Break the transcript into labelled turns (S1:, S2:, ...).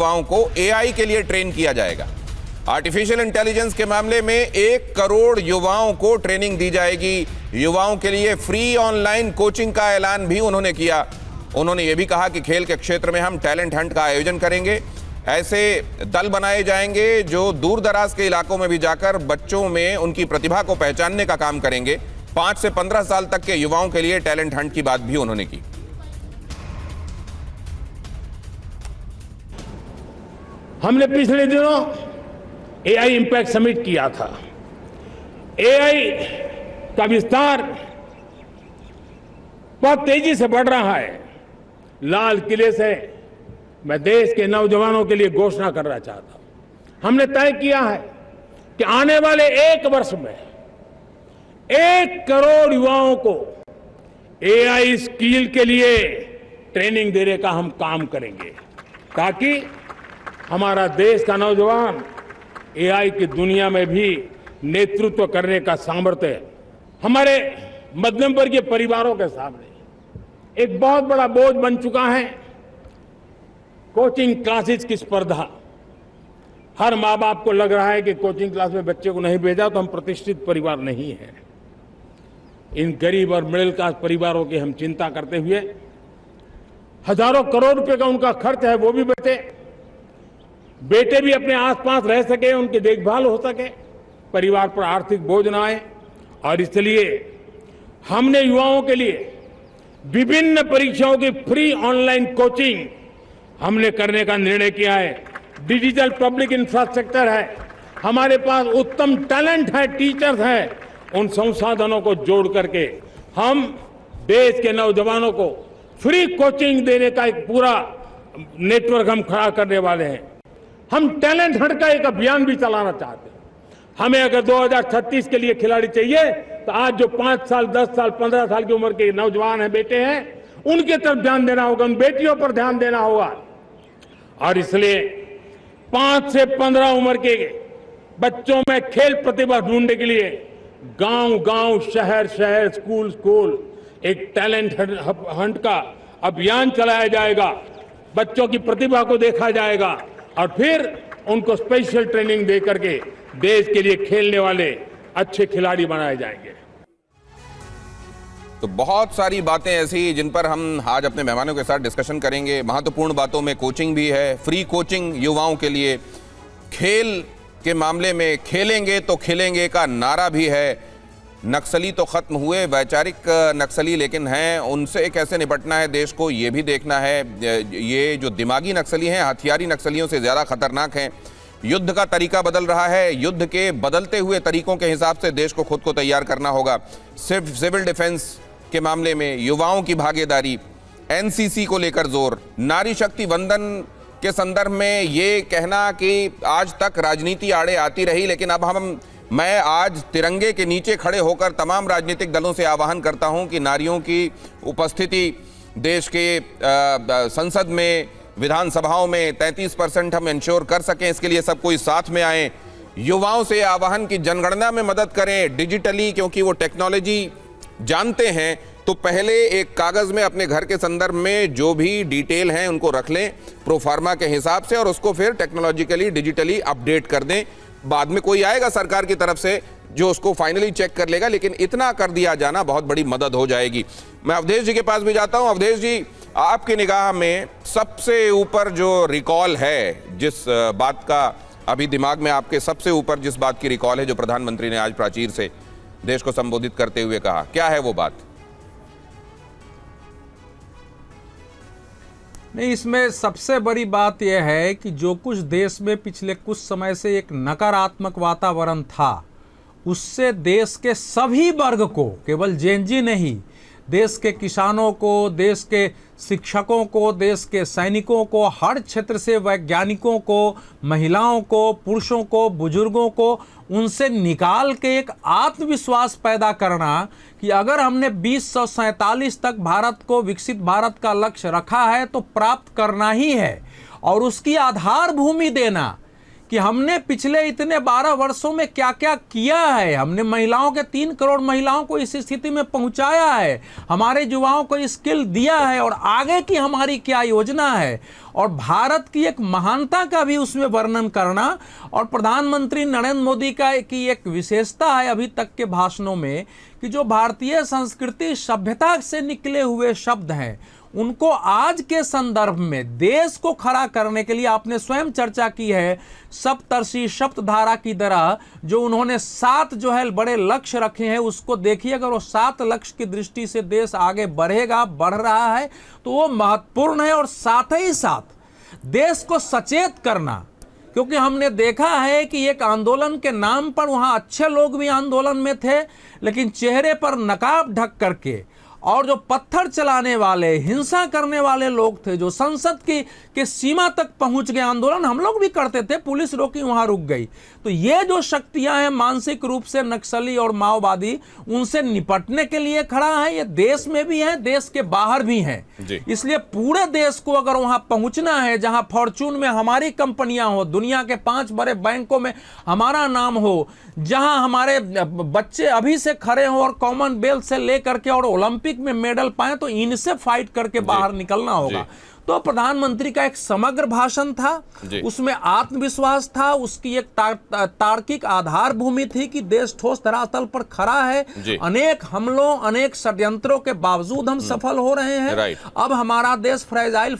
S1: युवाओं को एआई के लिए ट्रेन किया जाएगा। आर्टिफिशियल इंटेलिजेंस के मामले में 1 करोड़ युवाओं को ट्रेनिंग दी जाएगी। युवाओं के लिए फ्री ऑनलाइन कोचिंग का ऐलान भी उन्होंने किया। उन्होंने ये भी कहा कि खेल के क्षेत्र में हम टैलेंट हंट का आयोजन करेंगे। ऐसे दल बनाए जाएंगे जो दूर दराज के इलाकों में भी जाकर बच्चों में उनकी प्रतिभा को पहचानने का काम करेंगे। 5 से 15 साल तक के युवाओं के लिए टैलेंट हंट की बात भी उन्होंने की।
S2: हमने पिछले दिनों एआई इंपैक्ट समिट किया था। एआई का विस्तार बहुत तेजी से बढ़ रहा है। लाल किले से मैं देश के नौजवानों के लिए घोषणा करना चाहता हूं। हमने तय किया है कि आने वाले 1 वर्ष में 1 करोड़ युवाओं को एआई स्किल के लिए ट्रेनिंग देने का हम काम करेंगे, ताकि हमारा देश का नौजवान एआई की दुनिया में भी नेतृत्व करने का सामर्थ्य हमारे मध्यम वर्गीय परिवारों के सामने एक बहुत बड़ा बोझ बन चुका है। कोचिंग क्लासेस की स्पर्धा। हर माँ बाप को लग रहा है कि कोचिंग क्लास में बच्चे को नहीं भेजा तो हम प्रतिष्ठित परिवार नहीं हैं। इन गरीब और मिडिल क्लास परिवारों की हम चिंता करते हुए हजारों करोड़ रुपए का उनका खर्च है वो भी बचे, बेटे भी अपने आसपास रह सके, उनकी देखभाल हो सके, परिवार पर आर्थिक बोझ न आए। और इसलिए हमने युवाओं के लिए विभिन्न परीक्षाओं की फ्री ऑनलाइन कोचिंग हमने करने का निर्णय किया है। डिजिटल पब्लिक इंफ्रास्ट्रक्चर है, हमारे पास उत्तम टैलेंट है, टीचर्स हैं। उन संसाधनों को जोड़ करके हम देश के नौजवानों को फ्री कोचिंग देने का एक पूरा नेटवर्क हम खड़ा करने वाले हैं। हम टैलेंट हंट का एक अभियान भी चलाना चाहते हैं। हमें अगर 2036 के लिए खिलाड़ी चाहिए तो आज जो 5 साल, 10 साल, 15 साल की उम्र के नौजवान हैं, बेटे हैं, उनके तरफ ध्यान देना होगा, उन बेटियों पर ध्यान देना होगा। और इसलिए 5 से 15 उम्र के बच्चों में खेल प्रतिभा ढूंढने के लिए गांव-गांव, शहर-शहर, स्कूल-स्कूल एक टैलेंट हंट का अभियान चलाया जाएगा। बच्चों की प्रतिभा को देखा जाएगा और फिर उनको स्पेशल ट्रेनिंग दे करके देश के लिए खेलने वाले अच्छे खिलाड़ी बनाए जाएंगे।
S1: तो बहुत सारी बातें ऐसी जिन पर हम आज अपने मेहमानों के साथ डिस्कशन करेंगे। महत्वपूर्ण बातों में कोचिंग भी है, फ्री कोचिंग युवाओं के लिए। खेल के मामले में खेलेंगे तो खिलेंगे का नारा भी है। नक्सली तो खत्म हुए, वैचारिक नक्सली लेकिन हैं, उनसे कैसे निपटना है देश को ये भी देखना है। ये जो दिमागी नक्सली हैं, हथियारी नक्सलियों से ज़्यादा खतरनाक हैं। युद्ध का तरीका बदल रहा है, युद्ध के बदलते हुए तरीकों के हिसाब से देश को खुद को तैयार करना होगा। सिर्फ सिविल डिफेंस के मामले में युवाओं की भागीदारी, एनसीसी को लेकर जोर, नारी शक्ति वंदन के संदर्भ में ये कहना कि आज तक राजनीति आड़े आती रही, लेकिन अब मैं आज तिरंगे के नीचे खड़े होकर तमाम राजनीतिक दलों से आह्वान करता हूं कि नारियों की उपस्थिति देश के संसद में, विधानसभाओं में 33% हम इंश्योर कर सकें। इसके लिए सब कोई साथ में आए। युवाओं से आह्वान की जनगणना में मदद करें डिजिटली, क्योंकि वो टेक्नोलॉजी जानते हैं। तो पहले एक कागज़ में अपने घर के संदर्भ में जो भी डिटेल हैं उनको रख लें प्रोफार्मा के हिसाब से और उसको फिर टेक्नोलॉजिकली, डिजिटली अपडेट कर दें। बाद में कोई आएगा सरकार की तरफ से जो उसको फाइनली चेक कर लेगा, लेकिन इतना कर दिया जाना बहुत बड़ी मदद हो जाएगी। मैं अवधेश जी के पास भी जाता हूं। अवधेश जी, आपकी निगाह में सबसे ऊपर जो रिकॉल है, जिस बात का अभी दिमाग में आपके सबसे ऊपर जिस बात की रिकॉल है, जो प्रधानमंत्री ने आज प्राचीर से देश को संबोधित करते हुए कहा, क्या है वो बात?
S3: नहीं, इसमें सबसे बड़ी बात यह है कि जो कुछ देश में पिछले कुछ समय से एक नकारात्मक वातावरण था, उससे देश के सभी वर्ग को, केवल जेएनजी नहीं, देश के किसानों को, देश के शिक्षकों को, देश के सैनिकों को, हर क्षेत्र से वैज्ञानिकों को, महिलाओं को, पुरुषों को, बुजुर्गों को, उनसे निकाल के एक आत्मविश्वास पैदा करना कि अगर हमने 2047 तक भारत को विकसित भारत का लक्ष्य रखा है तो प्राप्त करना ही है। और उसकी आधार भूमि देना कि हमने पिछले इतने 12 वर्षों में क्या क्या किया है। हमने महिलाओं के 3 करोड़ महिलाओं को इस स्थिति में पहुंचाया है, हमारे युवाओं को स्किल दिया है, और आगे की हमारी क्या योजना है, और भारत की एक महानता का भी उसमें वर्णन करना। और प्रधानमंत्री नरेंद्र मोदी का की एक विशेषता है अभी तक के भाषणों में कि जो भारतीय संस्कृति सभ्यता से निकले हुए शब्द हैं उनको आज के संदर्भ में देश को खड़ा करने के लिए आपने स्वयं चर्चा की है। सप्तर्षि सप्तधारा की तरह जो उन्होंने 7 जो है बड़े लक्ष्य रखे हैं, उसको देखिए, अगर वो 7 लक्ष्य की दृष्टि से देश आगे बढ़ेगा, बढ़ रहा है, तो वो महत्वपूर्ण है। और साथ ही साथ देश को सचेत करना, क्योंकि हमने देखा है कि एक आंदोलन के नाम पर वहां अच्छे लोग भी आंदोलन में थे, लेकिन चेहरे पर नकाब ढक करके, और जो पत्थर चलाने वाले, हिंसा करने वाले लोग थे, जो संसद की सीमा तक पहुंच गए। आंदोलन हम लोग भी करते थे, पुलिस रोकी, वहां रुक गई। तो ये जो शक्तियां हैं मानसिक रूप से नक्सली और माओवादी, उनसे निपटने के लिए खड़ा है। ये देश में भी है, देश के बाहर भी है। इसलिए पूरे देश को अगर वहां पहुंचना है, जहां फॉर्चून में हमारी कंपनियां हो, दुनिया के 5 बड़े बैंकों में हमारा नाम हो, जहां हमारे बच्चे अभी से खड़े हो और कॉमनवेल्थ से लेकर के और ओलंपिक में मेडल पाए, तो इनसे फाइट करके बाहर निकलना होगा। तो प्रधानमंत्री का एक समग्र भाषण था, उसमें आत्मविश्वास था, उसकी एक तार्किक आधार भूमि थी कि देश ठोस धरातल पर खड़ा है। अनेक हमलों, अनेक षड्यंत्रों के बावजूद हम सफल हो रहे हैं। अब हमारा देश फ्रेजाइल